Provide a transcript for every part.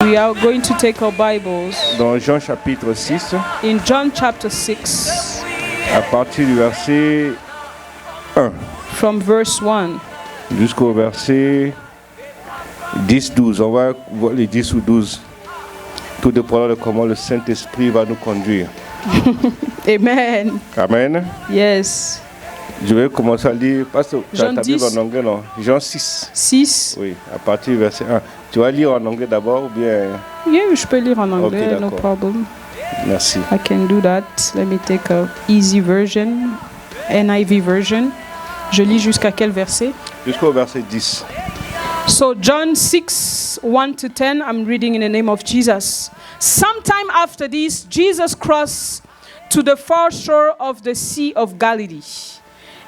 We are going to take our Bibles Dans Jean chapitre 6, in John chapter 6 à partir du verset 1 from verse 1 jusqu'au verset 10-12. On va voir les 10 ou 12. Tout dépendant de comment le Saint-Esprit va nous conduire. Amen. Amen. Yes. Je vais commencer à lire, parce que tu as Jean ta Bible 10. en anglais, non? Jean 6. 6. Oui, à partir du verset 1. Tu vas lire en anglais d'abord ou bien... Yeah, je peux lire en anglais, Ok, no d'accord. problem. Merci. I can do that. Let me take a easy version, NIV version. Je lis jusqu'à quel verset? Jusqu'au verset 10. So John 6, 1 to 10, I'm reading in the name of Jesus. Sometime after this, Jesus crossed to the far shore of the Sea of Galilee.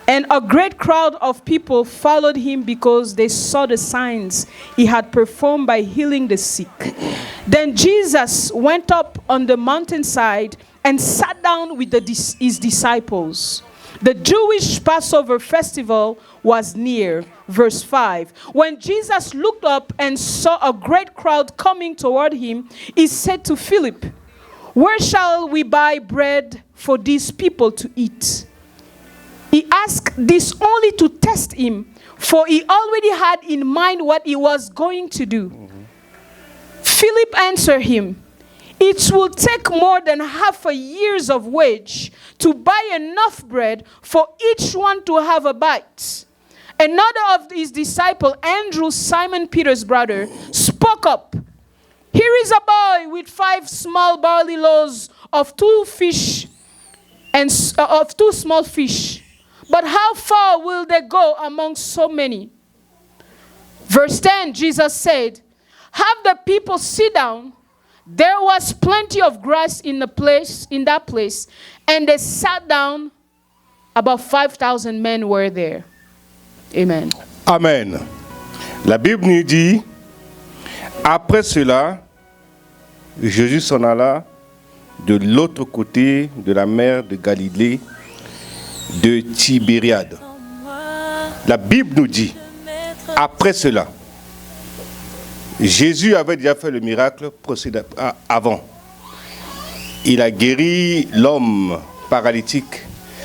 And a great crowd of people followed him because they saw the signs he had performed by healing the sick. Then Jesus went up on the mountainside and sat down with his disciples. The Jewish Passover festival was near. Verse 5. When Jesus looked up and saw a great crowd coming toward him, he said to Philip, "Where shall we buy bread for these people to eat?" He asked this only to test him, for he already had in mind what he was going to do. Philip answered him, "It will take more than half a year's of wage to buy enough bread for each one to have a bite." Another of his disciples, Andrew, Simon Peter's brother, spoke up. "Here is a boy with 5 small barley loaves of 2 fish and of 2 small fish. But how far will they go among so many?" Verse 10, Jesus said, "Have the people sit down." There was plenty of grass in that place, and they sat down. About 5,000 men were there. Amen. Amen. La Bible nous dit, après cela, Jésus s'en alla de l'autre côté de la mer de Galilée, de Tibériade. La Bible nous dit, après cela, Jésus avait déjà fait le miracle avant. Il a guéri l'homme paralytique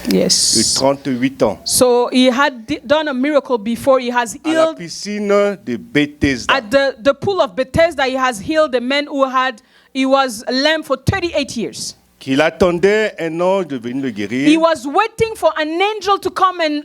de Yes. 38 ans So he had done a miracle before. He has à la healed piscine de Bethesda. at the pool of Bethesda. He has healed the man he was lame for 38 years. Qu'il attendait un ange de venir le guérir. He was waiting for an angel to come and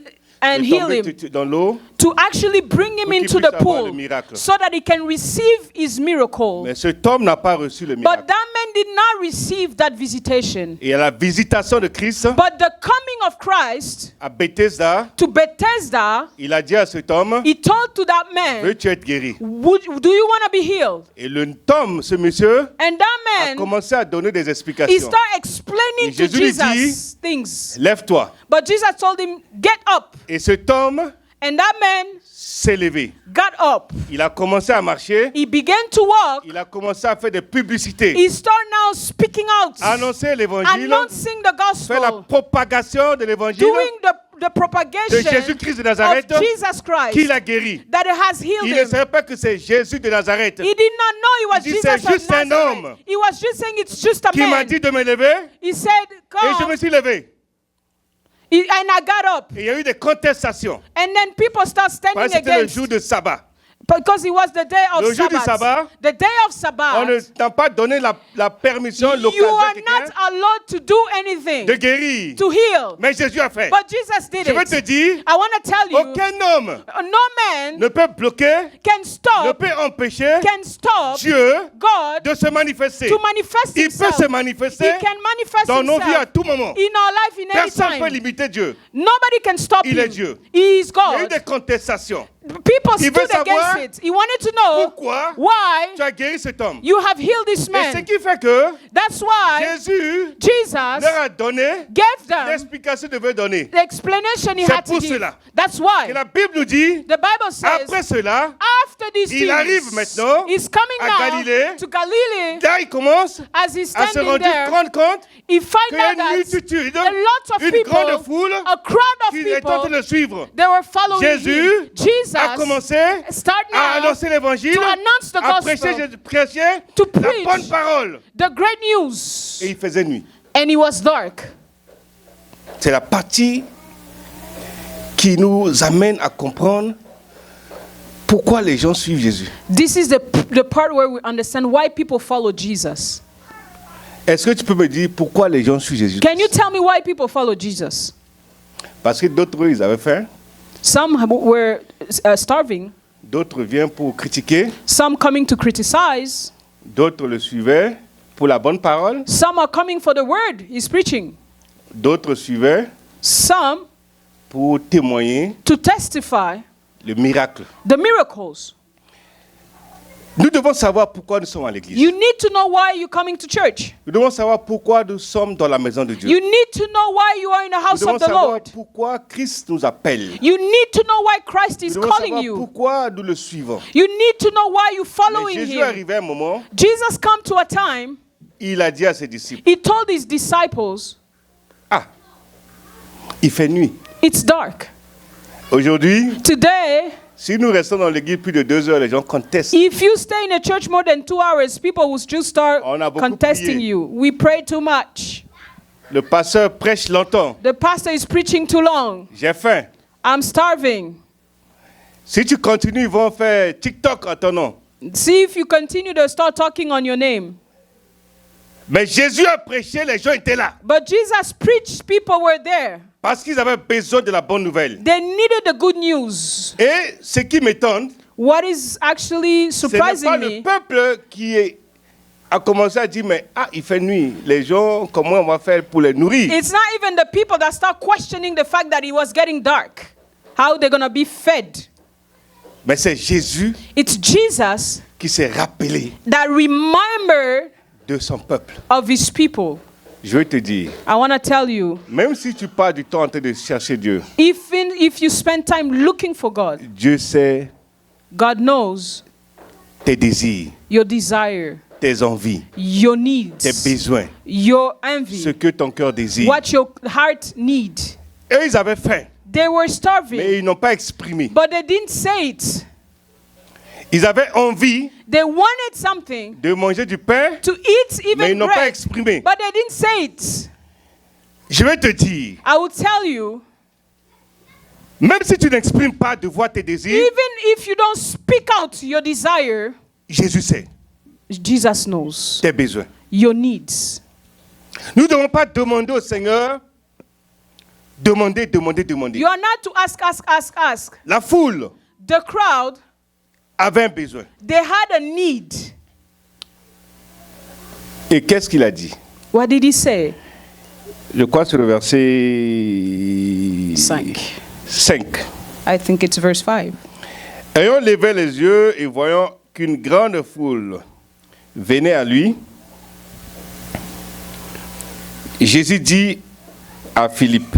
de heal tomber him, dans l'eau. to actually bring him Pour qu'il into puisse the avoir le pool miracle. so that he can receive his miracle. Mais cet homme n'a pas reçu le But miracle. that man did not receive that visitation. Et à la visitation de Christ But the coming of Christ à Bethesda, to Bethesda, il a dit à cet homme, he told to that man, veux-tu être guéri? do you want to be healed? Et l'homme, ce monsieur, And a that man, commencé à donner des he explications. started explaining Et to Jésus lui Jesus things. Lève-toi. But Jesus told him, get up. Et cet homme And that man s'est levé. got up. Il a commencé à marcher. He began to walk. Il a commencé à faire des publicités. He started now speaking out, Annoncer l'évangile. announcing the Faire la gospel, propagation de l'évangile doing the de propagation Jésus-Christ de of Nazareth Jesus Christ qui l'a guéri. that has healed Il ne him. savait pas que c'est Jésus de Nazareth He did not know it was Il dit, c'est Jesus of juste un Nazareth. homme He was just saying it's just a qui m'a man. dit de me lever He said, et je me come. suis levé. And I got up. Et il y a eu des contestations. And then people start standing Parce que c'était le against, jour de sabbat. because it was the day of Le jour du Sabbath. sabbat, The day of On Sabbath. ne t'a pas donné la permission, You l'occasion à are quelqu'un not allowed to do anything, de guérir. to heal. Mais Jésus a fait. But Jesus did Je veux te it. dire, I want to tell you, aucun homme no man ne peut bloquer, can ne stop, peut empêcher Dieu God de se manifester. to manifest Il peut himself. se He manifester can manifest dans nos vies à himself tout moment. in our life in any Personne ne peut time. limiter Dieu. Nobody can stop Il him. est Dieu. He is Il y a eu God. des contestations. People Il veut stood savoir against it. He wanted to know Pourquoi why tu as guéri cet homme? you have healed this Et ce man. qui fait que That's why Jésus Jesus leur a donné gave them l'explication qu'il devait donner. the explanation he C'est had to pour give. cela. That's Et why la Bible nous dit, the Bible says après cela, after these il arrive things, maintenant he's coming à now Galilée. to Galilee. là il commence As he's à se standing there, rendre compte he finds qu'il y a out une that multitude, a lot of une people, grande foule a crowd of qui est en train people, de le suivre. they were following Jésus him. Jesus a commencé start à now annoncer l'évangile, to announce the à prêcher, gospel, to la preach bonne parole. the great news. Et il faisait nuit. And it was dark. C'est la partie qui nous amène à comprendre pourquoi les gens suivent Jésus. This is the part where we understand why people follow Jesus. Est-ce que tu peux me dire pourquoi les gens suivent Jésus? Can you tell me why people follow Jesus? Parce que d'autres, ils avaient faim. Some were starving. D'autres viennent pour critiquer. Some coming to criticize. D'autres le suivaient pour la bonne parole. Some are coming for the word he's preaching. D'autres suivaient Some pour témoigner to testify le miracle. the miracles. Nous devons savoir pourquoi nous sommes à l'église. You need to know why you're coming to church. Nous devons savoir pourquoi nous sommes dans la maison de Dieu. You need to know why you are in the Nous house devons of the savoir Lord. pourquoi Christ nous appelle. You need to know why Christ is Nous devons calling savoir you. pourquoi nous le suivons. You need to know why you're Mais following Jésus him. arrivait à un moment, Jesus come to a time, il a dit à ses disciples, he told his disciples, ah, il fait nuit. it's dark. Aujourd'hui, Today, si nous restons dans l'église plus de 2 heures, les gens contestent. if you stay in a church more than 2 hours, people will just start On a beaucoup contesting prié. you. We pray too much. Le pasteur prêche longtemps. The pastor is preaching too long. J'ai faim. I'm starving. Si tu continues, ils vont faire TikTok en ton nom. See if you continue to start talking on your name. Mais Jésus a prêché, les gens étaient là. But Jesus preached, people were there. Parce qu'ils avaient besoin de la bonne nouvelle. They needed the good news. Et ce qui m'étonne, What is actually ce n'est pas surprising le me, peuple a commencé à dire, mais il fait nuit. Les gens, comment on va faire pour les nourrir? it's not even the people that start questioning the fact that it was getting dark. How they're going to be fed. Mais c'est Jésus It's Jesus qui s'est rappelé that remembered de son peuple. of his people. Je vais te dire, I want to tell you, même si tu passes du temps en train de chercher Dieu, even if you spend time looking for God, Dieu sait God knows tes désirs, your desire, tes envies, your tes needs, besoins, your ce envy, que ton cœur désire. what your heart need. Eux, ils avaient faim, They were starving, mais ils n'ont pas exprimé. but they didn't say it. Ils avaient envie They wanted something de manger du pain, to eat, mais ils even n'ont pas bread, exprimé. but they didn't say it. Je vais te dire, I will tell you, même si tu n'exprimes pas de voix tes désirs, even if you don't speak out your desire, Jésus sait Jesus knows tes besoins. your needs. Nous ne devons pas demander au Seigneur, demander. You are not to ask. La foule The crowd, avait un besoin. they had a need. Et qu'est-ce qu'il a dit? What did he say? Je crois sur le verset 5. I think it's verse 5. Ayant levé les yeux et voyant qu'une grande foule venait à lui, Jésus dit à Philippe,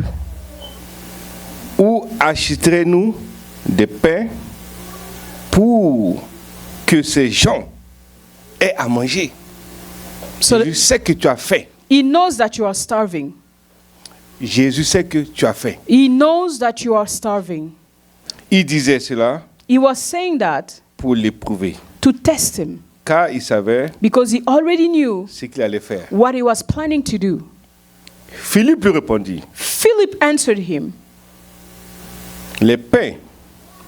où achèterons-nous des pains pour que ces gens aient à manger? So Jésus sait que tu as faim. he knows that you are starving. Jésus sait que tu as faim. He knows that you are starving. Il disait cela He was saying that pour l'éprouver, to test him car il savait because he already knew ce qu'il allait faire. what he was planning to do. Philippe lui répondit, Philip answered him, les pains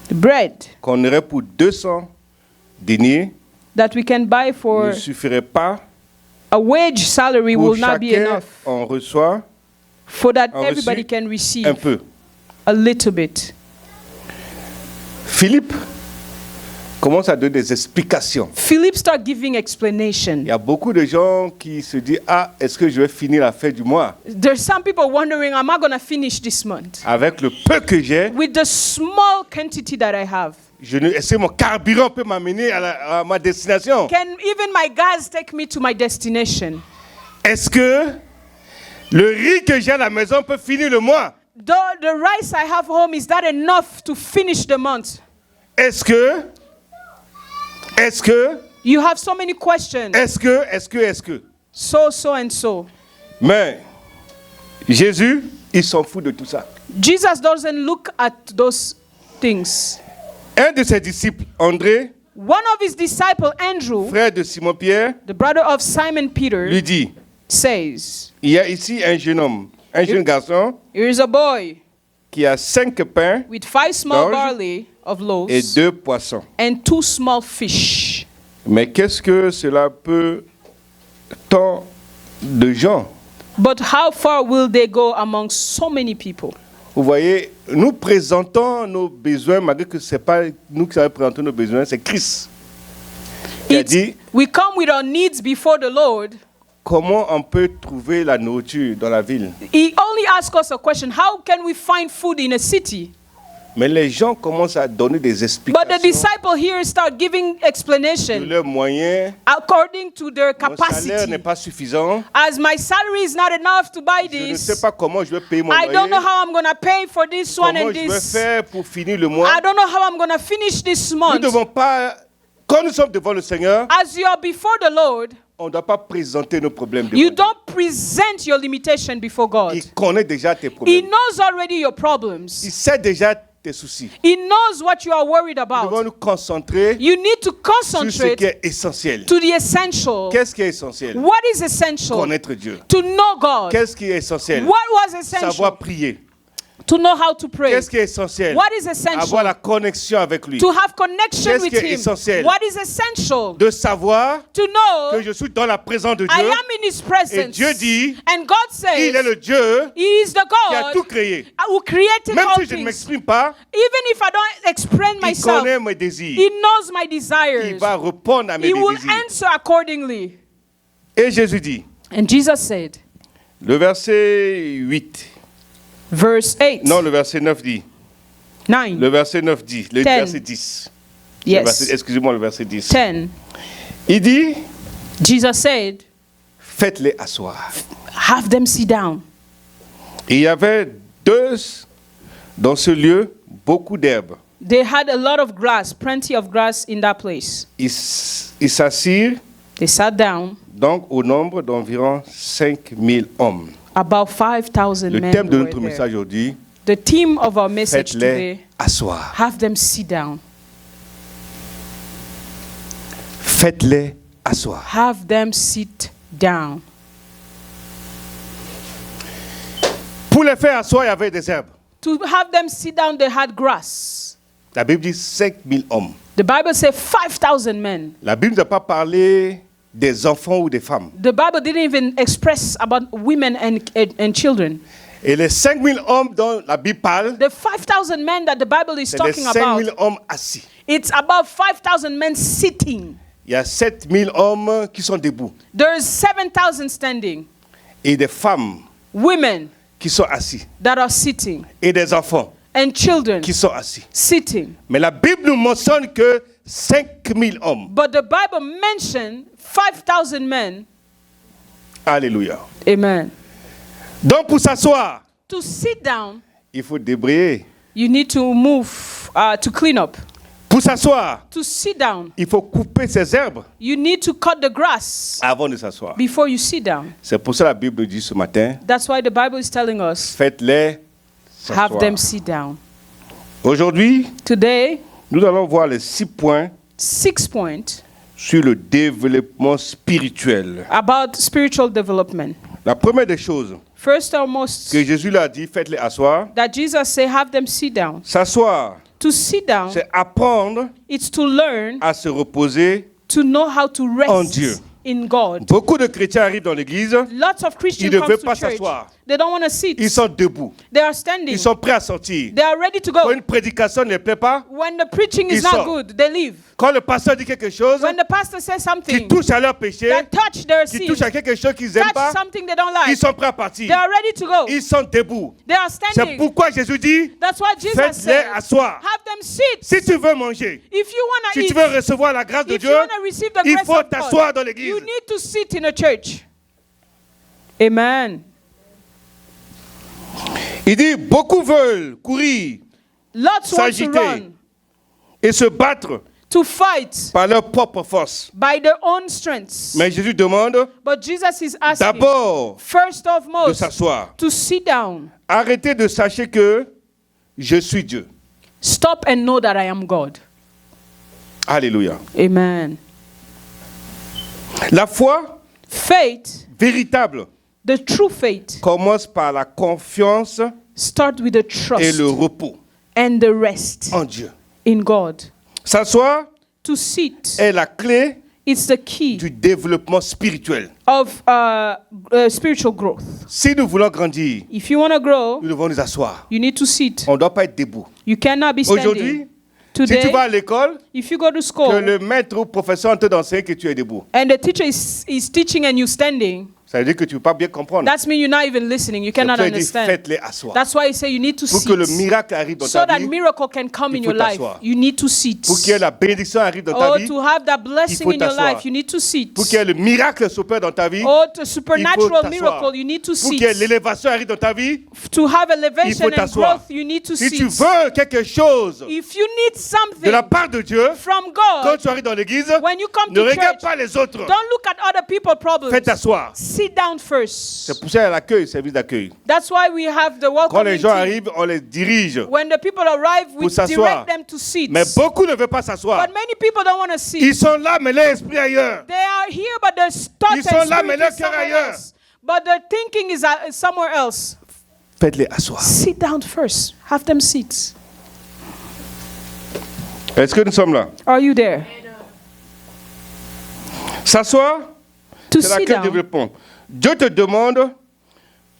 the bread qu'on aurait pour 200 deniers that we can buy for ne suffirait pas a wage salary pour will not be chacun. enough On reçoit for that a everybody reçu can un receive peu. a little bit. Philippe commence à donner des explications. Philip started giving Il explanation. y a beaucoup de gens qui se disent, est-ce que je vais finir la fin du mois There's some people wondering, am I going to finish this month? avec le peu que j'ai? With the small quantity that I have. Est-ce que mon carburant peut m'amener à ma destination? Can even my gas take me to my destination? Est-ce que le riz que j'ai à la maison peut finir le mois? The rice I have home, is that enough to finish the month? Est-ce que You have so many questions. Est-ce que So and so. Mais Jésus, il s'en fout de tout ça. Jesus doesn't look at those things. Un de ses disciples, André, One of his disciples, Andrew, frère de Simon-Pierre, the brother of Simon Peter, lui dit, says, il y a ici un jeune homme, un jeune garçon here is a boy qui a 5 pains with 5 small D'orge barley of et loaves 2 poissons. and 2 small fish. Mais qu'est-ce que cela peut tant de gens? But how far will they go among so many people? Vous voyez, nous présentons nos besoins, malgré que ce n'est pas nous qui avons présenté nos besoins, c'est Christ qui a dit We come with our needs before the Lord. comment on peut trouver la nourriture dans la ville. He only asks us a question, how can we find food in a city? Mais les gens commencent à donner des But the explications disciple here start giving de explanation leurs moyens. according to their Mon salaire capacity. n'est pas suffisant. As my salary is not enough to buy Je ne sais this, pas comment je vais payer mon I don't know loyer. how I'm going to pay for this one Comment and je vais this. faire pour finir le mois. I don't know how I'm going to finish this Nous ne month. devons pas, quand nous sommes devant le Seigneur, As you are before the Lord, on ne doit pas présenter nos problèmes devant you Dieu. don't present your limitation before God. Il connaît déjà tes He problèmes. knows already your Il problems. sait déjà tes soucis. He knows what you are worried Nous devons about. nous concentrer You need to sur ce concentrate qui est essentiel. to the essential. Qu'est-ce qui est essentiel? What is essential? Connaître Dieu. To know God. Qu'est-ce qui est essentiel? What was essential? Savoir prier. To know how to pray. Qu'est-ce qui est essentiel? What is essential? Avoir la connexion avec lui. To have connection Qu'est-ce with qui est Him. essentiel? What is essential? De savoir To know que je suis dans la présence de I Dieu. am in His presence. Dieu dit, and God says Il est le Dieu He is the qui a tout God créé. who created Même all si je ne things. m'exprime pas, Even if I don't explain il myself, connaît mes désirs. He knows my Il desires. va répondre à mes He will désirs. answer accordingly. Et Jésus dit, And Jesus said, le verset 8, verse 8, non, le verset 9 dit, 9, le verset 9 dit, le 10. verset 10. Le yes, verset- excusez-moi, le verset 10. 10. Il dit, Jesus said, faites-les asseoir. have them sit down. Et il y avait dans ce lieu beaucoup d'herbes. They had a lot of grass, plenty of grass in that place. Ils s'assirent They sat down. donc au nombre d'environ 5000 hommes. About 5,000 Le men thème de were notre there. message aujourd'hui, The theme of our message faites-les today, asseoir. have them sit down. Faites-les asseoir. Have them sit down. Pour les faire asseoir, il y avait des herbes. To have them sit down, they had grass. La Bible dit 5000 hommes. The Bible says 5,000 men. La Bible n'a pas parlé des enfants ou des femmes. The Bible didn't even express about women and children. Et les 5000 hommes dont la Bible parle, The 5,000 men that the Bible is c'est les talking about, 5000 hommes assis. it's about 5,000 men sitting. Il y a 7000 hommes qui sont debout. There's 7,000 standing. Et des femmes Women qui sont assis. that are sitting. Et des enfants And children qui sont assis. sitting. Mais la Bible nous mentionne que 5000 hommes. But the Bible mentioned 5,000 men. Alléluia. Amen. Donc pour s'asseoir, To sit down, il faut débrayer. you need to move, to clean up. Pour s'asseoir, To sit down, il faut couper ces herbes you need to cut the grass avant de s'asseoir. before you sit down. C'est pour ça que la Bible dit ce matin, That's why the Bible is telling us, faites-les have s'asseoir. them sit down. Aujourd'hui, Today, nous allons voir les 6 points 6 points sur le développement spirituel. about spiritual development. La première des choses First almost que Jésus leur a dit, faites-les asseoir. that Jesus say, have them sit down. S'asseoir, To sit down, c'est apprendre it's to learn à se reposer. to know how to En Dieu. rest in God. Beaucoup de chrétiens arrivent dans l'église, Lots of Christians Ils ne come veulent to pas church. s'asseoir. They don't want to sit. ils sont debout, They are standing. ils sont prêts à sortir. They are ready to Quand go. une prédication ne les plaît pas, When the preaching is Ils not sortent. good, they leave. quand le pasteur dit quelque chose When the pastor says qui something touche à leur péché, that touch their qui sin, touche à quelque chose qu'ils n'aiment touch pas, something they don't ils like, sont prêts à they partir. are ready to go. Ils sont debout. They are C'est standing. pourquoi Jésus dit, That's why Jesus faites-les said, asseoir. have them sit. Si tu veux manger, If you want to si eat, tu veux recevoir la grâce de if Dieu, you want to receive the il grace faut of t'asseoir God, dans l'église. you need to sit in a church. Amen. Il dit, beaucoup veulent courir Lots want to S'agiter. run, et se battre to fight par leur propre force. by their own strengths. Mais Jésus demande But Jesus is asking, d'abord first of de most, s'asseoir. to sit down. Arrêtez de sachez que je suis Dieu. Stop and know that I am God. Alléluia. Amen. La foi Faith, véritable the true faith, commence par la confiance start with the et trust le repos and the rest en Dieu. in God. S'asseoir To sit, est la clé it's the key du développement spirituel. of spiritual growth. Si nous voulons grandir, If you want to grow, nous devons nous asseoir. you need to sit. On ne doit pas être debout. You cannot be Aujourd'hui, standing. si tu vas Today, à l'école, if you go to que school le maître ou professeur te d'enseigner que tu es debout, and the teacher is teaching and you standing, ça veut dire que tu ne peux pas bien comprendre. that means you're not even listening. You cannot C'est pour ça qu'il dit, understand. faites-les asseoir. That's why I say you need to Pour que le sit. miracle arrive dans So ta that vie, miracle can come in il your faut life, t'asseoir. you need to sit. pour qu'il y ait la bénédiction arrive dans ta Oh, vie, to have that blessing faut in your t'asseoir. life, you need to sit. pour qu'il y ait le miracle s'opère dans ta vie, Oh, to il faut supernatural t'asseoir. miracle, you need to Pour qu'il y ait sit. l'élévation arrive dans ta vie, To have il elevation faut and t'asseoir. growth, you need to Si tu sit. veux quelque chose If you need de la something part de Dieu, from quand God, tu arrives dans l'église, when you come ne to regarde church, pas les autres. don't look at other people's problems. Fais t'asseoir. Sit down first. C'est pour ça qu'il y a l'accueil, service d'accueil. That's why we have the Quand welcome les gens team. arrivent, on les dirige. When the people arrive, we Pour s'asseoir. direct them to sit. Mais beaucoup ne veulent pas s'asseoir. But many people don't want to sit. Ils sont là, mais leur esprit ailleurs. They are here, but their thoughts Ils sont and là, spirit mais leur is cœur somewhere ailleurs. else. But their thinking is somewhere else. Faites-les asseoir. Sit down first. Have them sit. Est-ce que nous sommes là? Are you there? S'asseoir, To c'est la sit clé du down développement. Dieu te demande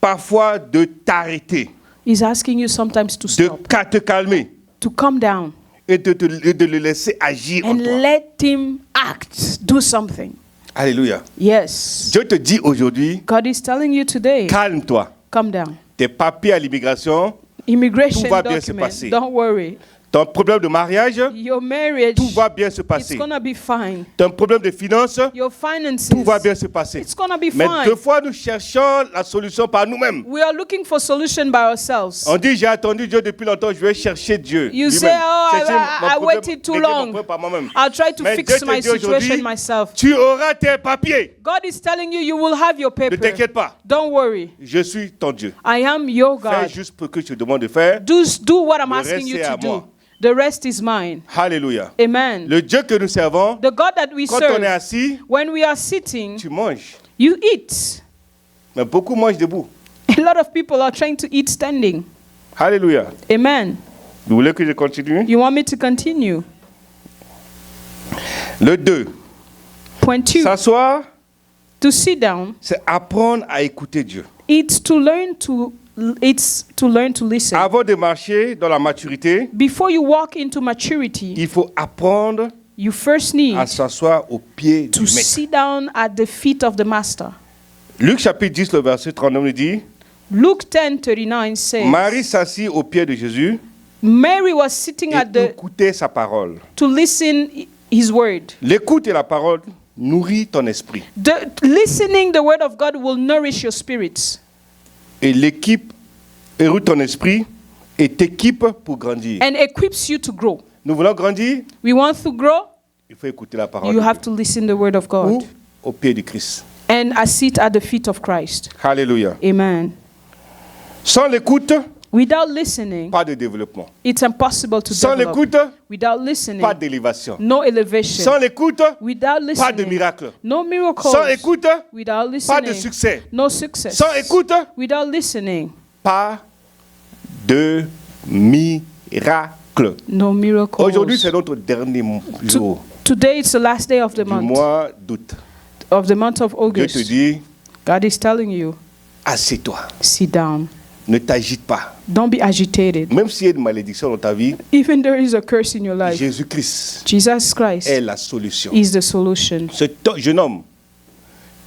parfois de t'arrêter, is asking you sometimes to de stop, te calmer to calm down, et de le laisser agir en and toi. let him act, do something. Alléluia. Yes. Dieu te dit aujourd'hui, God is telling you today, calme-toi. calm down. Tes papiers à l'immigration, Immigration Tout va bien se document, passer. don't worry. ton problème de mariage, Your marriage, tout va bien se it's passer. gonna be fine. Ton problème de finances, Your finances, tout va bien se passer. it's gonna be Mais fine. deux fois, nous cherchons la solution par nous-mêmes. We are looking for solution by ourselves. On dit, j'ai attendu Dieu depuis longtemps, je vais chercher Dieu. You lui-même. say, oh, Chercher mon I problème, waited too régler mon long. problème par moi-même. I'll try to Mais fix Dieu te my dit aujourd'hui, situation myself. tu auras tes papiers. God is telling you, you will have your Ne paper. t'inquiète pas, Don't worry. je suis ton Dieu. I am your Fais God. juste ce que je te demande de faire. Do what I'm Le asking reste you est à to moi. do. The rest is mine. Alléluia. Amen. Le Dieu que nous servons, The God that we quand on est serve, assis, when we are sitting, tu manges. you eat. Mais beaucoup mangent debout. A lot of people are trying to eat standing. Alléluia. Amen. Vous voulez que je continue? You want me to continue? Le 2. Point 2. S'asseoir, To sit down, c'est apprendre à écouter Dieu. it's to learn to listen. Avant de marcher dans la maturité, Before you walk into maturity, il faut apprendre you first need à s'asseoir au pied du to maître. sit down at the feet of the master. Luc chapitre 10, le verset 39 nous dit, Luke 10:39 says, Marie s'assit au pied de Jésus Mary was sitting et at the écoutait sa parole. to listen his word. L'écoute et la parole nourrit ton esprit. Listening the word of God will nourish your spirits. Et l'équipe éroute ton esprit et t'équipe pour grandir. And equips you to grow. Nous voulons grandir, We want to grow, il faut écouter la parole you de have Dieu. to listen the word of God. Ou au pied du Christ. And I sit at the feet of Christ. Alléluia. Amen. Sans l'écoute, Without listening, pas de développement. it's impossible to Sans develop. l'écoute, Without listening, pas d'élévation. no elevation. Sans l'écoute, Without pas de listening, miracle. no miracles. Sans écoute, Without pas de listening, succès. no success. Sans écoute, Without listening, pas de miracle. no miracles. Aujourd'hui, c'est notre dernier jour Today it's the last day of the du month, mois d'août. of the month of Dieu te August. dit, God is telling you, assieds-toi. sit down. Ne t'agite pas. Don't be agitated. Même s'il y a une malédiction dans ta vie, Even there is a curse in your life, Jésus-Christ Jesus Christ est la solution. is the solution. Ce jeune homme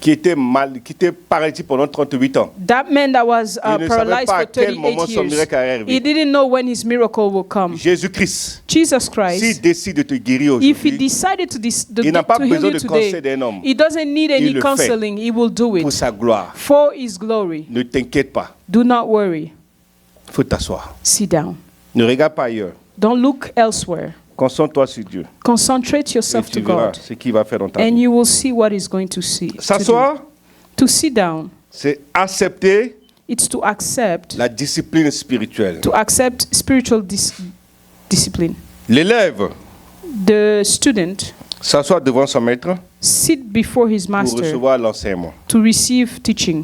qui était paralytique pendant 38 ans, That man that was il ne savait paralyzed pas for à quel moment 38 son years, miracle allait he arriver. didn't know when his miracle will come. Jésus-Christ, Jesus s'il Christ, décide de te guérir if he aujourd'hui, decided il n'a pas to heal besoin you de conseil today, d'un homme he doesn't need Il any le counseling. He will do pour it sa gloire. for his glory. Ne t'inquiète pas, Do not worry. il faut t'asseoir. Sit down. Ne regarde pas ailleurs. Don't look elsewhere. Concentre-toi sur Dieu. Concentrate Et yourself tu to verras God, ce qu'il va faire dans ta and vie. you will see what he's going to see. To do. S'asseoir, To sit down, c'est accepter it's to accept la discipline spirituelle. spiritual Discipline. L'élève The student s'assoit devant son maître sit before his pour master recevoir l'enseignement. to receive teaching.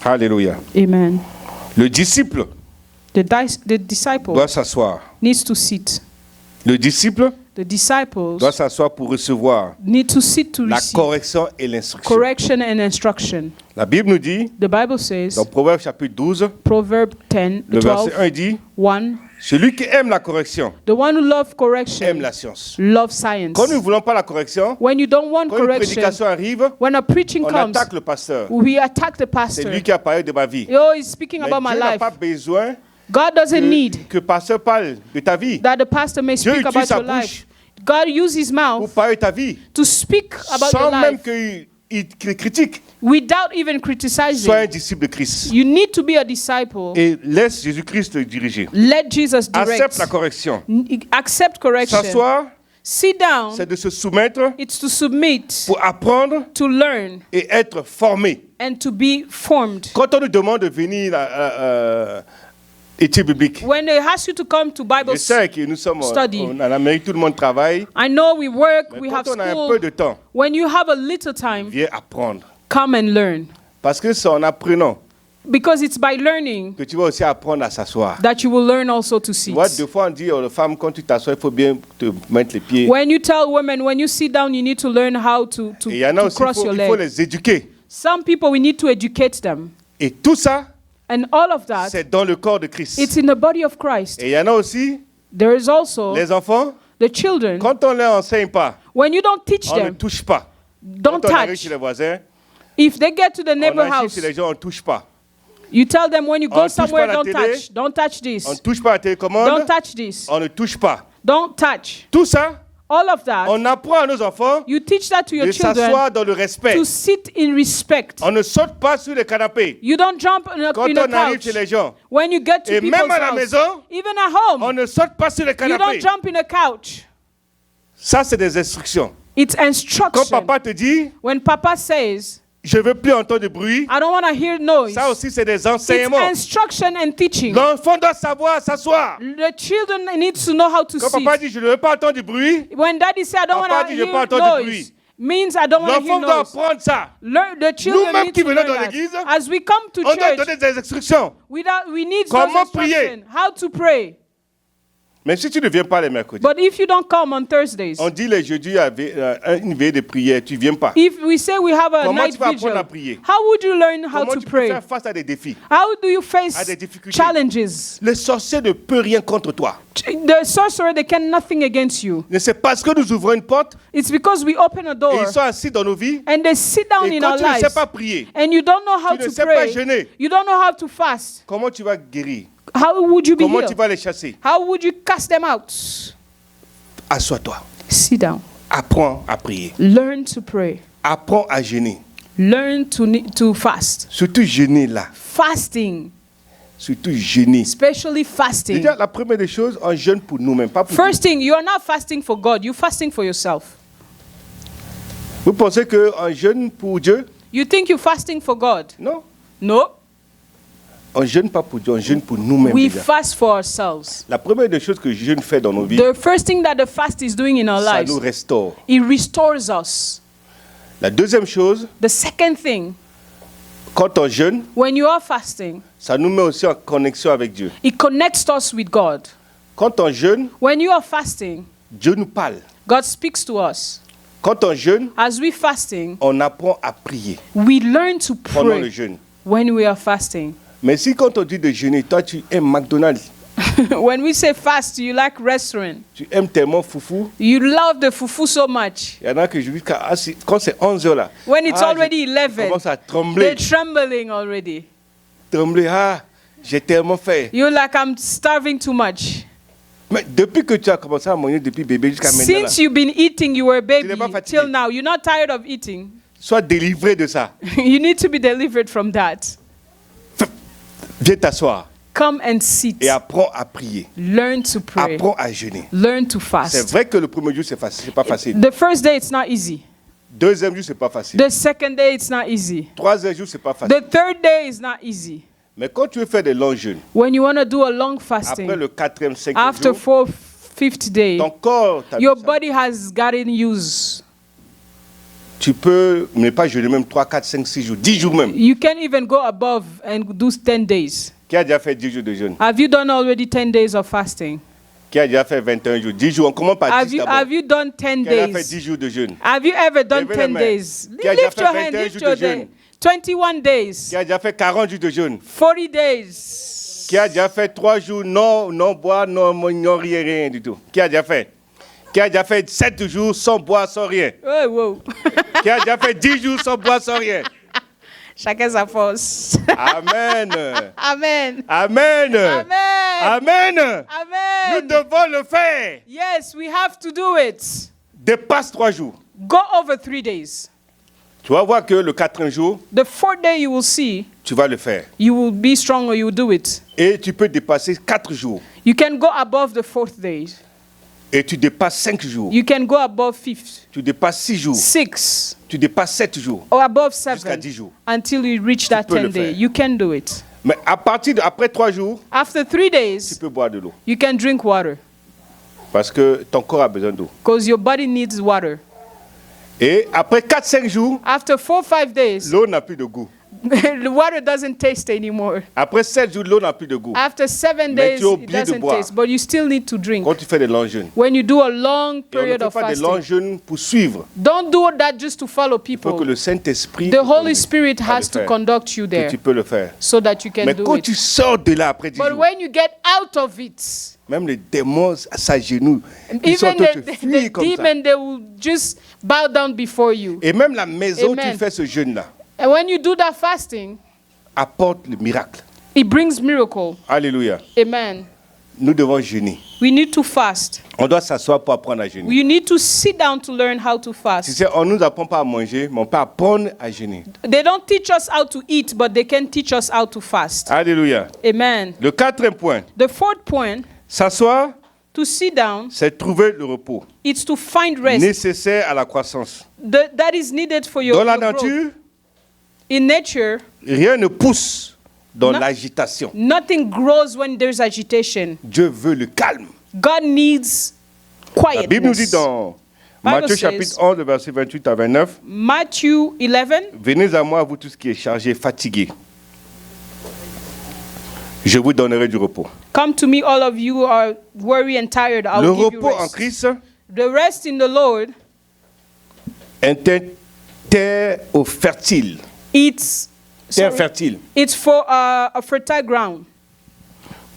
Alléluia. Amen. Le disciple The disciple doit s'asseoir. needs to sit. Le disciple The disciples doit s'asseoir pour recevoir need to sit to la receive correction et l'instruction. correction and instruction. La Bible nous dit, The Bible says, dans Proverbe chapitre 12, Proverb 10, le 12, verset 1 dit, 1, celui qui aime la correction the one who loves aime correction la science. loves science. Quand nous ne voulons pas la correction, When you don't want quand une correction, prédication arrive, when a preaching on comes, attaque le pasteur. we attack the C'est pastor. lui qui a parlé de ma vie. Oh, he's speaking Mais about my Dieu n'a life. pas besoin God doesn't need que le pasteur parle de ta vie that the pastor may Dieu speak utilise about sa your life. bouche God uses his pour mouth parler de ta vie, to speak about your sans même life qu'il critique. without even criticizing. Sois un disciple de Christ. You need to be a disciple. Et laisse Jésus-Christ te diriger. Let Jesus Accepte direct. la correction. Accept correction. S'asseoir, Sit down. c'est de se soumettre It's to submit, pour apprendre to learn, et être formé. and to be formed. Quand on nous demande de venir études bibliques, When they ask you to come to Bible je sais que nous sommes study. en Amérique, tout le monde travaille. I know we work, Mais we have quand on a un school. peu de temps, When you have a little time, viens apprendre. come and learn. Parce que c'est en apprenant Because it's by learning que tu vas aussi apprendre à s'asseoir. that you will learn also to Tu sit. vois, deux fois on dit aux femmes, quand tu t'assois, il faut bien te mettre les pieds. When you tell women, when you sit down, you need to learn how to Et il y en a aussi, cross your il faut leg. les éduquer. Some people, we need to educate them. Et tout ça, And all of that, c'est dans le corps de Christ. it's in the body of Christ. Et il y en a aussi, There is also les enfants, the children. quand on ne leur enseigne pas, When you don't teach on ne them, touche pas. don't Quand on arrive touch. chez les voisins, If they get to the on neighbor agit house, chez les gens, on ne touche pas. you tell them when you On go ne touche somewhere, pas la don't télé. touch. Don't touch On ne this. touche pas à la télécommande, Don't touch this. on ne touche pas. Don't touch. Tout ça, All of that, on apprend à nos enfants you teach that to your de children s'asseoir dans le respect. to sit in respect. On ne saute pas sur les canapés. You don't jump Quand in a on arrive couch. chez les gens, When you get to et people's même à la house, maison, even at home, on ne saute pas sur les you canapés. don't jump in a couch. Ça, c'est des instructions. It's Quand instruction. papa te dit, When Papa says, je ne veux plus entendre de bruit, I don't want to hear noise, ça aussi, c'est des it's enseignements. instruction and teaching. L'enfant doit savoir s'asseoir. The children need to know how to Quand papa sit. dit, je ne veux pas entendre du bruit, When Daddy says, I don't Papa want to dit, je veux pas hear entendre du noise, means I don't want to hear l'enfant doit noise. apprendre ça. The children Nous-mêmes need qui to venons learn dans that. l'église, As we come to On doit church, donner des instructions. we need those Comment prier? instructions. How to pray. Mais si tu ne viens pas les mercredis, But if you don't come on Thursdays, on dit les jeudis, il y avait une veille de prière, tu ne viens pas. if we say we have a Comment night tu vas apprendre vigil, à prier? how would you learn how Comment to tu peux pray? faire face à des défis? How do you À face des difficultés. challenges? Le sorcier ne peut rien contre toi. The sorcerer, they can nothing against you. Mais c'est parce que nous ouvrons une porte It's because we open a et door ils sont assis dans nos vies. and they sit down Et in quand our tu ne sais lives pas prier, and you don't know how tu ne to sais pas pray. jeûner, You don't know how to fast. comment tu vas guérir? How would you be Comment tu healed? vas les chasser? How would you cast them out? Assois-toi. Sit down. Apprends à prier. Learn to pray. Apprends à jeûner. Learn to fast. Surtout jeûner là. Fasting, Surtout jeûner. especially fasting. Déjà, la première des choses, on jeûne pour nous-mêmes, pas pour First thing, you are not fasting for God. You're fasting for yourself. Vous pensez qu'on jeûne pour Dieu? You think you're fasting for God? Non. No. On ne jeûne pas pour Dieu, on jeûne pour nous-mêmes. We déjà. fast for ourselves. La première des choses que le jeûne fait dans nos vies, The first thing that the fast is doing in our ça lives, nous restaure. it restores us. La deuxième chose, The second thing, quand on jeûne, when you are fasting, ça nous met aussi en connexion avec Dieu. it connects us with God. Quand on jeûne, When you are fasting, Dieu nous parle. God speaks to us. Quand on jeûne, As we fasting, on apprend à prier we learn to pendant le pray jeûne. when we are fasting. Mais si quand on dit de jeûner, toi tu aimes McDonald's, When we say fast, you like restaurant. tu aimes tellement foufou, You love the fufu so much. il y en a que je dis que quand c'est 11h là, When it's already je 11, commence à they're trembler, trembling already. j'ai tellement faim. You're like, I'm starving too much. Mais depuis que tu as commencé à manger depuis bébé jusqu'à maintenant, là, Since you've been eating, you were a baby n'es pas fatigué. till now. You're not tired of eating. sois délivré de ça. You need to be delivered from that. Viens t'asseoir Come and sit. et apprends à prier. Learn to pray. Apprends à jeûner. Learn to C'est fast. vrai que le premier jour, c'est pas facile. The first day, it's not easy. Deuxième jour, c'est pas facile. The second day, it's not easy. Troisième jour, c'est pas facile. The third day is not easy. Mais quand tu veux faire des longs jeûnes, When you want to do a long fasting, après le quatrième, cinquième after jour, fifth day, ton corps t'a your mis ça. body has gotten used. Tu peux ne pas jeûner même 3, 4, 5, 6 jours, 10 jours même. You can even go above and do 10 days. Qui a déjà fait 10 jours de jeûne? Have you done already 10 days of fasting? Qui a déjà fait 21 jours? 10 jours. On commence par 10 d'abord. Have you done 10 Qui a déjà fait days? 10 jours de jeûne? Have you ever done Levez les 10 mains. days? Qui a déjà Lift fait your 21 hand, lift jours your de jeûne? day. 21 days, Qui a déjà fait 40 jours de jeûne? 40 days. Qui a déjà fait 3 jours non boire, non rien du tout? Qui a déjà fait? Qui a déjà fait 7 jours sans boire, sans rien? Oh, wow. Qui a déjà fait 10 jours sans boire, sans rien? Chacun sa force. Amen. Amen. Amen. Amen. Amen. Nous Amen. devons le faire. Yes, we have to do it. Dépasse 3 jours. Go over 3 days. Tu vas voir que le 4e jour, The 4th day you will see, tu vas le faire. you will be stronger, you will do it. Et tu peux dépasser 4 jours. You can go above the 4th day. Et tu dépasses 5 jours. You can go above 5th, Tu dépasses 6 jours. 6, Tu dépasses 7 jours. or above Jusqu'à 7 10 jours. until you reach that peux le 10th day. faire. You can do it. Mais à partir après 3 jours, After 3 tu days, peux boire de l'eau. you can drink water Parce que ton corps a besoin d'eau. because your body needs water. Et après 4-5 jours, After 4-5 days, l'eau n'a plus de goût. the water doesn't taste anymore. Après 7 jours, l'eau n'a plus de goût. After 7 Mais days, tu es it obligé de doesn't boire. taste, but you still need to drink. Quand tu fais des longs jeûnes. When you do a long Et on ne period fait of pas des longs fasting, jeûnes pour suivre. don't do that just to follow Il faut que people. le Saint-Esprit The te Holy conduise Spirit à le has to faire. conduct you Que there tu peux le faire. so that you can Mais do quand it. tu sors de là après 10 But jours, when you get out of it, même les démons s'agenouillent. Ils sont en even train de fuir the comme ça. demon, they will just bow down before you. Et même la maison où Amen. tu fais ce jeûne-là And when you do that fasting, apporte le miracle. it brings miracle. Alléluia. Amen. Nous devons jeûner. We need to fast. On doit s'asseoir pour apprendre à jeûner. You need to sit down to learn how to Tu fast. sais, on ne nous apprend pas à manger, mais on peut apprendre à jeûner. They don't teach us how to eat, but they can teach us how to fast. Alléluia. Amen. Le 4e point, The 4th point, s'asseoir, to sit down, c'est trouver le repos it's to find rest nécessaire à la croissance. that is needed for your, Dans la your growth. nature, In nature, rien ne pousse dans No- l'agitation. nothing grows when there's agitation. Dieu veut le calme. God needs La Bible nous dit quietness. dans Bible Matthieu says- chapitre 11, verset 28 à 29, Matthew 11, venez à moi, vous tous qui êtes chargés, fatigués. Je vous donnerai du repos. come to me, all of you who are weary and tired. I Le will give you repos en rest. Christ The rest in the Lord, est un terre fertile. it's Terre sorry, fertile it's for a fertile ground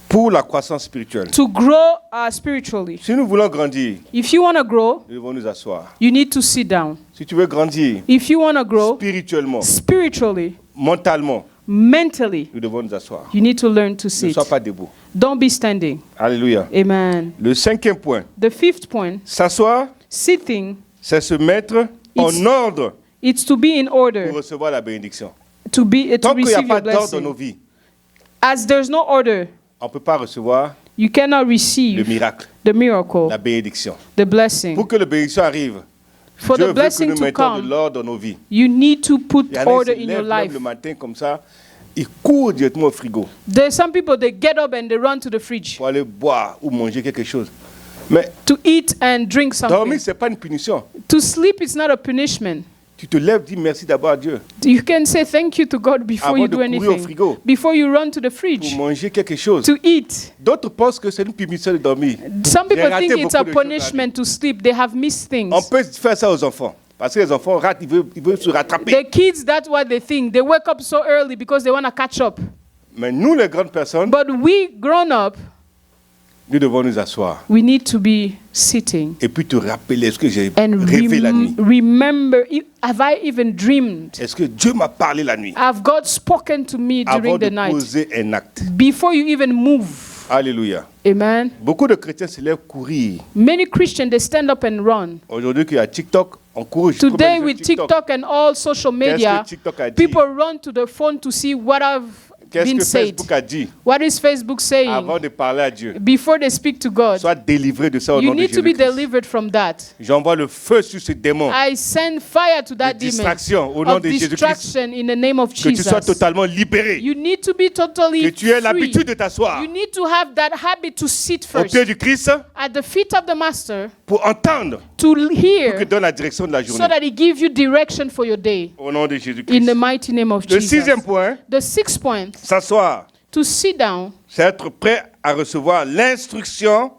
pour la croissance spirituelle. to grow spiritually. Si nous voulons grandir, If you want to grow, nous devons nous asseoir. you need to sit down. Si tu veux grandir If you want to grow spirituellement, spiritually, mentalement, mentally, nous devons nous asseoir. you need to learn to Ne sit. sois pas debout. Don't be standing. Alléluia. Amen. Le 5e point, The 5th point, s'asseoir, sitting, c'est se mettre It's- en ordre it's to be in order, pour recevoir la bénédiction. to Tant qu'il n'y a receive pas your d'ordre dans nos blessing. vies, As there's no order, on ne peut pas recevoir you cannot le receive miracle, the miracle, la bénédiction. the blessing. Pour que la bénédiction arrive, For Dieu the veut que blessing nous to mettons de come, l'ordre dans nos vies. you need to put Il y en a qui order se in lèvent your même life. le matin comme ça, ils courent directement au frigo There's some people, they get up and they run to the fridge pour aller boire ou manger quelque chose. Mais to eat and drink something. dormir, ce n'est pas une punition. To sleep is not a punishment. Tu te lèves, dis merci d'abord à Dieu You can say thank you to God before Avant you de do courir au anything. frigo. Before you run to the pour fridge manger quelque chose. to eat. D'autres pensent que c'est une punition de dormir. Some people J'ai raté think it's a beaucoup de choses dans la punishment to sleep. They have missed things. On peut faire ça aux enfants. Parce que les enfants ratent, ils veulent se rattraper. The kids, that's what they think. They wake up so early because they want to catch up. Mais nous, les grandes personnes, But we, grown up, nous devons nous asseoir. we need to be sitting Et puis te rappeler, est-ce que j'ai and rêvé la nuit? remember. Have I even dreamed? Est-ce que Dieu m'a parlé la nuit? Have God spoken to me Avant during de the night? poser un acte. Before you even move. Alléluia. Amen. Beaucoup de chrétiens se lèvent courir. Many Christians, they stand up and run. Aujourd'hui, qu'il y a TikTok, on court jusqu'au Today jeu with TikTok and all social Qu'est-ce media, que TikTok a dit? people run to the phone to see what have Qu'est-ce been que said. Facebook a dit What is Facebook saying? avant de parler à Dieu? Before they speak to God, Sois délivré de ça au you nom de need to be Jésus-Christ. delivered from that. J'envoie le feu sur ce démon I send fire to de that demon distraction au nom of de Jésus-Christ. distraction in the name of Que tu sois Jesus. totalement libéré. You need to be totally Que tu aies free. l'habitude de t'asseoir You need to have that habit to sit au first pied du Christ at the feet of the Master pour entendre, to pour que hear donne la direction de la so journée. that He gives you direction for your day. Au nom de In Jésus-Christ. the mighty name of Le Jesus. 6e point, The sixth point, s'asseoir, to sit down, c'est être prêt à recevoir l'instruction.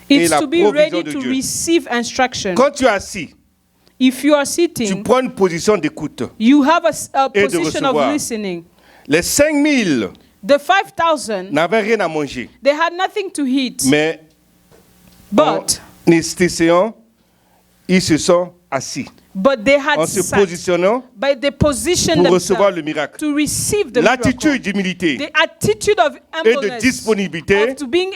it's la to be provision ready de to Dieu. receive instruction. Quand tu es assis, If you are tu sitting, prends une position d'écoute. you have a Et de position of recevoir. listening. Les 5000 The 5,000, n'avaient rien à manger, they had nothing to eat, mais but en anesthésiant, ils se sont assis. they had En se sat. positionnant But they positioned pour recevoir le themselves miracle. to receive the miracle. L'attitude d'humilité The attitude of et de humbleness, disponibilité of to being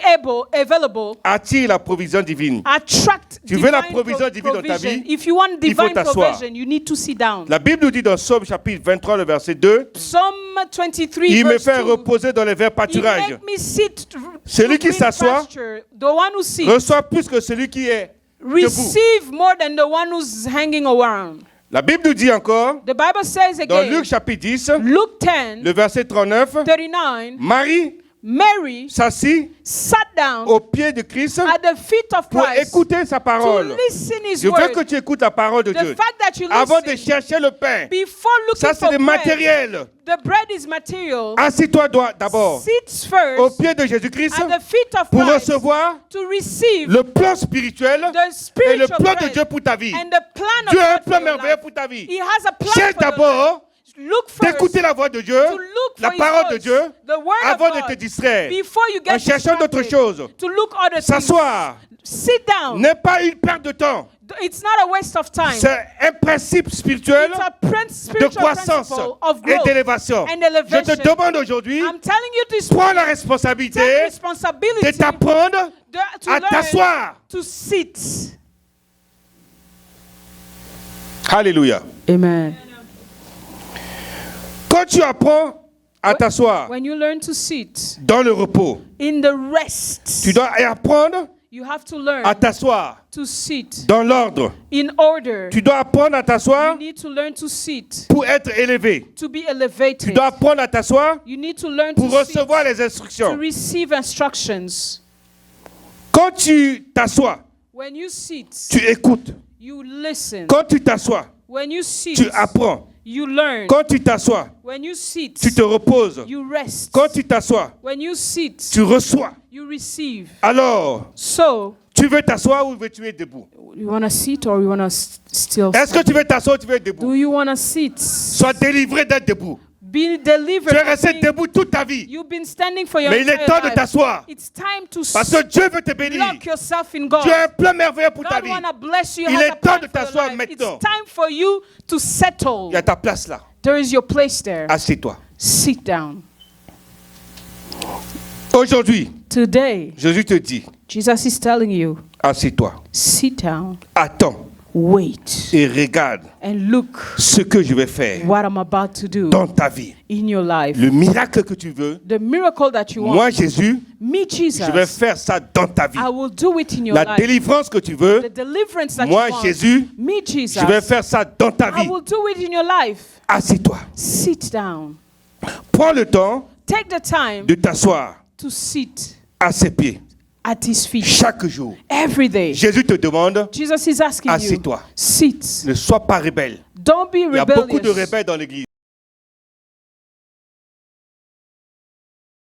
available, attire la provision divine. attract Tu veux la divine provision divine dans ta provision. vie? If you want Il faut divine t'asseoir. provision, you need to sit down. La Bible nous dit dans Psaume chapitre 23, le verset 2, Psalm 23 il me verse fait 2, reposer dans les verts He pâturages. make me sit Celui to qui green s'assoit pasture. The one who sits reçoit plus que celui qui est debout. receive more than the one who's hanging around. La Bible nous dit encore, The Bible says dans again, Luc chapitre 10, Luke 10, le verset 39, 39, Marie Mary s'assit sat down au pied de Christ at the feet of pour Christ écouter sa to parole. listen His Je veux word. que tu écoutes la parole de The Dieu. fact that you Avant de listen chercher le pain, before looking ça c'est for des bread, matériels. the bread is material. Assis-toi d'abord Sit au first pied de Jésus-Christ at the feet of pour Christ recevoir to receive le plan spirituel the et le spiritual plan de bread Dieu pour ta vie. and the plan of Dieu a un God plan for your merveilleux life. pour ta vie. He has a plan Cherche for your life. d'abord Look first d'écouter la voix de Dieu, to look la for His parole de voice, Dieu, the word avant of de God, te distraire. before you get En cherchant d'autres distracted, choses. to look other things. S'asseoir Sit down. n'est pas une perte de temps. It's not a waste of time. C'est un principe spirituel It's a de spiritual croissance principle of et growth d'élévation. and Je elevation. te demande aujourd'hui, I'm telling you this prends la morning, responsabilité take de responsibility t'apprendre to à learn t'asseoir. to sit. Alléluia. Amen. Quand tu apprends à t'asseoir When you learn to sit dans le repos, in the rest, tu dois apprendre you have to learn à t'asseoir to sit dans l'ordre. in order. Tu dois apprendre à You t'asseoir need to learn to sit pour être élevé. to be Tu elevated. dois apprendre à t'asseoir You need to learn pour to sit recevoir les to instructions. receive instructions. Quand tu t'assois, When you sit, tu écoutes. you listen. Quand tu t'assois, When you sit, tu apprends. you learn. Quand tu t'assois, When you sit, tu te reposes. you rest. Quand tu t'assois, When you sit, tu reçois. you receive. Alors, So, tu veux t'asseoir ou veux-tu être debout? you want to sit or you want to still Est-ce que tu veux t'asseoir ou tu veux être Do debout? you want to sit? Sois délivré d'être debout. Be delivered. Tu es from resté being- debout toute ta vie. You've been standing for your Mais il est entire temps de life. t'asseoir. It's time to Parce que Dieu veut te bénir. lock yourself in God. Dieu a un plan merveilleux pour ta God vie. want to bless you. Il has est a temps plan de for your t'asseoir life. maintenant. It's time for you to settle. Il y a ta place là. There is your place there. Assieds-toi. Sit down. Aujourd'hui, Today, Jésus te dit, Jesus is telling you, assieds-toi. sit down, Attends wait, et regarde and look ce que je vais faire what I'm about to do dans ta vie. in your life. Le miracle que tu veux, The miracle that you want, moi Jésus, me Jesus, je vais faire ça dans ta vie. I will do it in your La life. délivrance que tu The veux, deliverance that moi you want, Jésus, me Jesus, je vais faire ça dans ta I vie. will do it in your life. Assieds-toi. Sit down. Prends le temps Take the time de t'asseoir to sit à ses pieds at His feet chaque jour. every day. Jésus te demande, Jesus is asking you, assieds-toi. sit. Ne sois pas rebelle. Don't be Il y a beaucoup de rebellious. rebelles dans l'église.